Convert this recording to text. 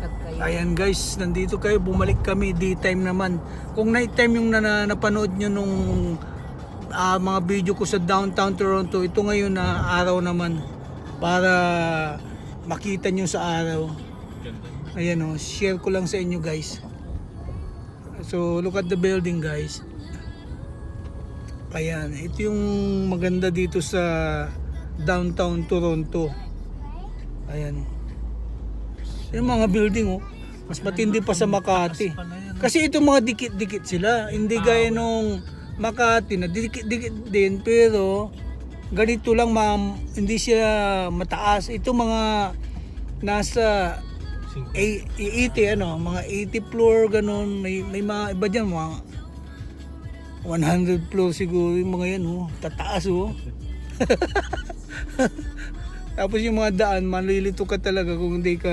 Sikat kayo. Ayan guys, nandito kayo, bumalik kami, daytime naman. Kung night time yung napanood nyo nung mga video ko sa downtown Toronto, ito ngayon na araw naman para makita nyo sa araw. Ayan o, share ko lang sa inyo guys. So look at the building guys. Ayan, ito yung maganda dito sa downtown Toronto. Ayan. Yung mga building oh, mas matindi pa sa Makati. Kasi itong mga dikit-dikit sila. Hindi gaya nung Makati na dikit-dikit din pero ganito lang hindi sila mataas. Ito mga nasa 80 ano, mga 80 floor ganun. May mga iba diyan mga 100 floor siguro yung mga yan oh, tataas oh. Tapos yung mga daan, malilito ka talaga kung hindi ka